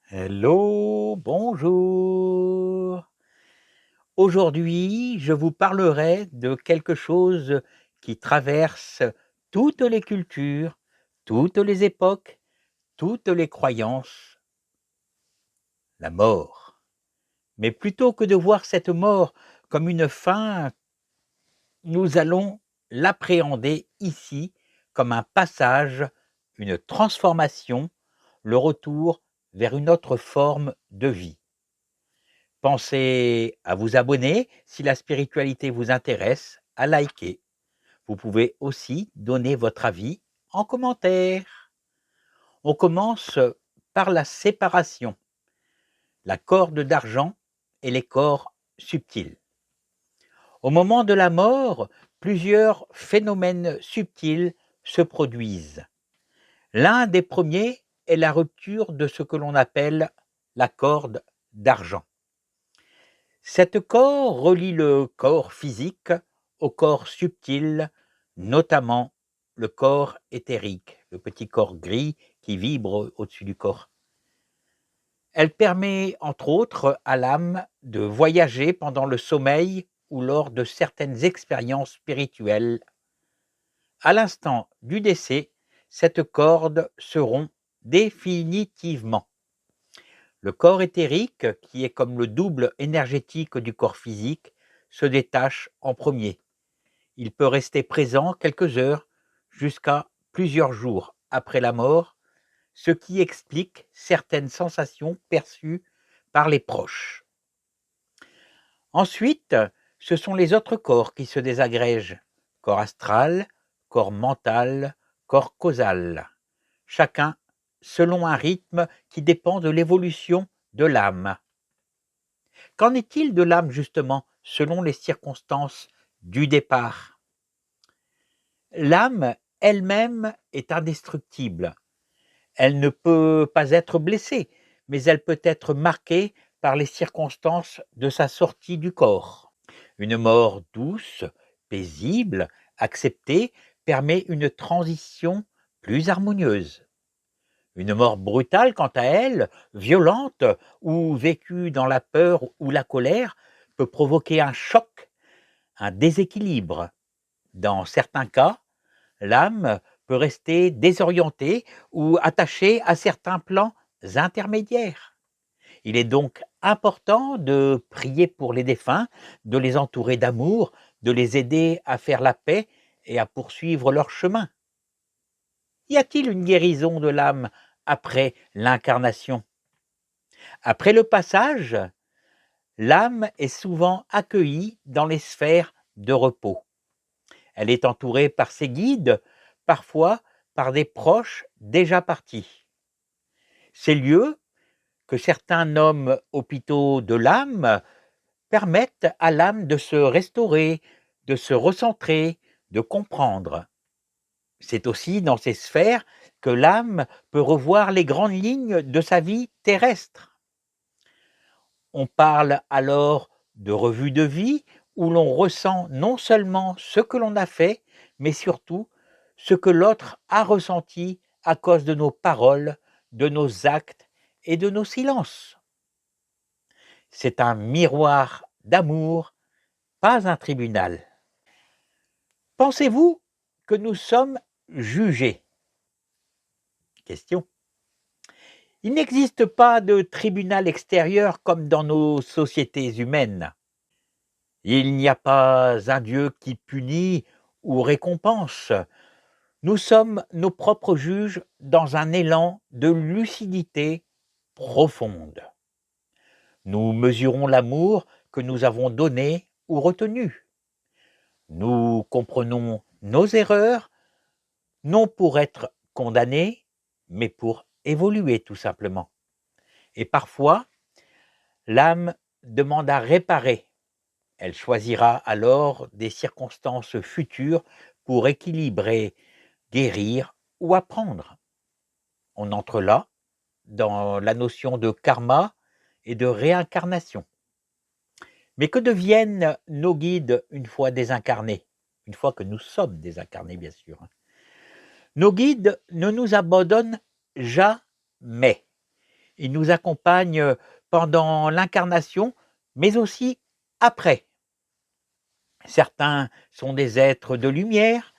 Hello, bonjour. Aujourd'hui, je vous parlerai de quelque chose qui traverse toutes les cultures, toutes les époques, toutes les croyances, la mort. Mais plutôt que de voir cette mort comme une fin, nous allons l'appréhender ici comme un passage, une transformation, le retour vers une autre forme de vie. Pensez à vous abonner si la spiritualité vous intéresse, à liker. Vous pouvez aussi donner votre avis en commentaire. On commence par la séparation, la corde d'argent et les corps subtils. Au moment de la mort, plusieurs phénomènes subtils se produisent. L'un des premiers est la rupture de ce que l'on appelle la corde d'argent. Cette corde relie le corps physique au corps subtil, notamment le corps éthérique, le petit corps gris qui vibre au-dessus du corps. Elle permet, entre autres, à l'âme de voyager pendant le sommeil ou lors de certaines expériences spirituelles. À l'instant du décès, cette corde se rompt définitivement. Le corps éthérique, qui est comme le double énergétique du corps physique, se détache en premier. Il peut rester présent quelques heures jusqu'à plusieurs jours après la mort, ce qui explique certaines sensations perçues par les proches. Ensuite, ce sont les autres corps qui se désagrègent. Corps astral, corps mental, corps causal. Chacun selon un rythme qui dépend de l'évolution de l'âme. Qu'en est-il de l'âme justement, selon les circonstances du départ? L'âme elle-même est indestructible. Elle ne peut pas être blessée, mais elle peut être marquée par les circonstances de sa sortie du corps. Une mort douce, paisible, acceptée, permet une transition plus harmonieuse. Une mort brutale, quant à elle, violente ou vécue dans la peur ou la colère, peut provoquer un choc, un déséquilibre. Dans certains cas, l'âme peut rester désorientée ou attachée à certains plans intermédiaires. Il est donc important de prier pour les défunts, de les entourer d'amour, de les aider à faire la paix et à poursuivre leur chemin. Y a-t-il une guérison de l'âme après l'incarnation? Après le passage, l'âme est souvent accueillie dans les sphères de repos. Elle est entourée par ses guides, parfois par des proches déjà partis. Ces lieux, que certains nomment hôpitaux de l'âme, permettent à l'âme de se restaurer, de se recentrer, de comprendre. C'est aussi dans ces sphères que l'âme peut revoir les grandes lignes de sa vie terrestre. On parle alors de revue de vie où l'on ressent non seulement ce que l'on a fait, mais surtout ce que l'autre a ressenti à cause de nos paroles, de nos actes et de nos silences. C'est un miroir d'amour, pas un tribunal. Pensez-vous que nous sommes jugés? Question. Il n'existe pas de tribunal extérieur comme dans nos sociétés humaines. Il n'y a pas un Dieu qui punit ou récompense. Nous sommes nos propres juges dans un élan de lucidité profonde. Nous mesurons l'amour que nous avons donné ou retenu. Nous comprenons nos erreurs, non pour être condamnés, mais pour évoluer tout simplement. Et parfois, l'âme demande à réparer. Elle choisira alors des circonstances futures pour équilibrer, guérir ou apprendre. On entre là dans la notion de karma et de réincarnation. Mais que deviennent nos guides une fois désincarnés? Une fois que nous sommes désincarnés, bien sûr. Nos guides ne nous abandonnent jamais. Ils nous accompagnent pendant l'incarnation, mais aussi après. Certains sont des êtres de lumière,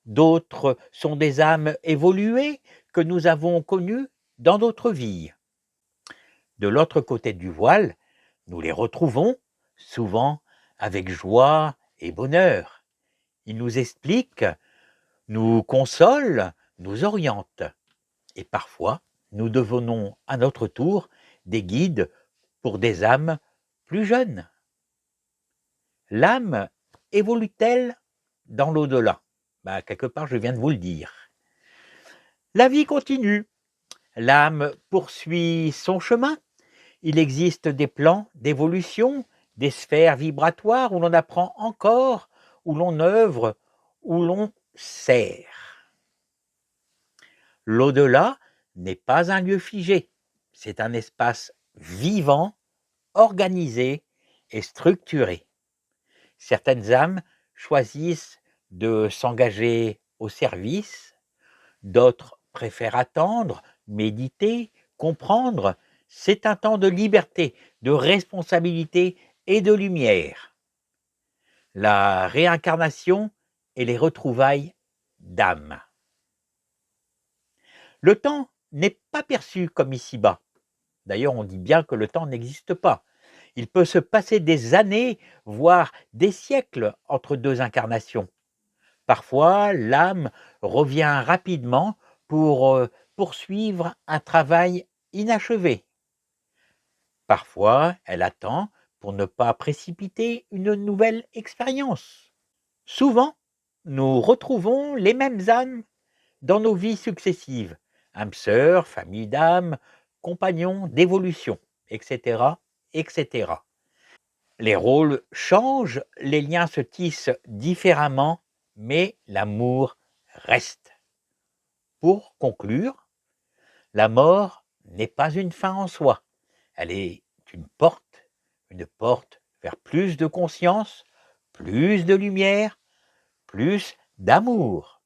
d'autres sont des âmes évoluées que nous avons connues dans d'autres vies. De l'autre côté du voile, nous les retrouvons, souvent avec joie et bonheur. Ils nous expliquent, nous consolent, nous orientent. Et parfois, nous devenons à notre tour des guides pour des âmes plus jeunes. L'âme évolue-t-elle dans l'au-delà? Quelque part, je viens de vous le dire. La vie continue. L'âme poursuit son chemin. Il existe des plans d'évolution, des sphères vibratoires où l'on apprend encore, où l'on œuvre, où l'on sert. L'au-delà n'est pas un lieu figé, c'est un espace vivant, organisé et structuré. Certaines âmes choisissent de s'engager au service, d'autres préfèrent attendre, méditer, comprendre. C'est un temps de liberté, de responsabilité et de lumière. La réincarnation et les retrouvailles d'âme. Le temps n'est pas perçu comme ici-bas. D'ailleurs, on dit bien que le temps n'existe pas. Il peut se passer des années, voire des siècles entre deux incarnations. Parfois, l'âme revient rapidement pour poursuivre un travail inachevé. Parfois, elle attend pour ne pas précipiter une nouvelle expérience. Souvent, nous retrouvons les mêmes âmes dans nos vies successives, âmes sœurs, famille d'âmes, compagnons d'évolution, etc., etc. Les rôles changent, les liens se tissent différemment, mais l'amour reste. Pour conclure, la mort n'est pas une fin en soi. Elle est une porte vers plus de conscience, plus de lumière, plus d'amour.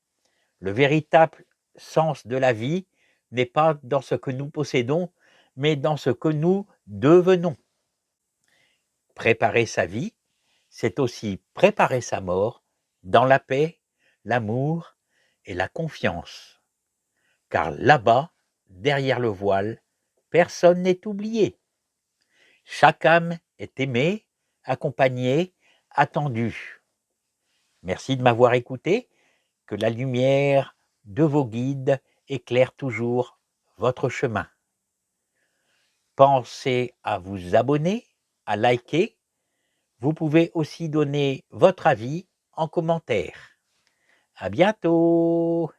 Le véritable sens de la vie n'est pas dans ce que nous possédons, mais dans ce que nous devenons. Préparer sa vie, c'est aussi préparer sa mort dans la paix, l'amour et la confiance. Car là-bas, derrière le voile, personne n'est oublié. Chaque âme est aimée, accompagnée, attendue. Merci de m'avoir écouté. Que la lumière de vos guides éclaire toujours votre chemin. Pensez à vous abonner, à liker. Vous pouvez aussi donner votre avis en commentaire. À bientôt!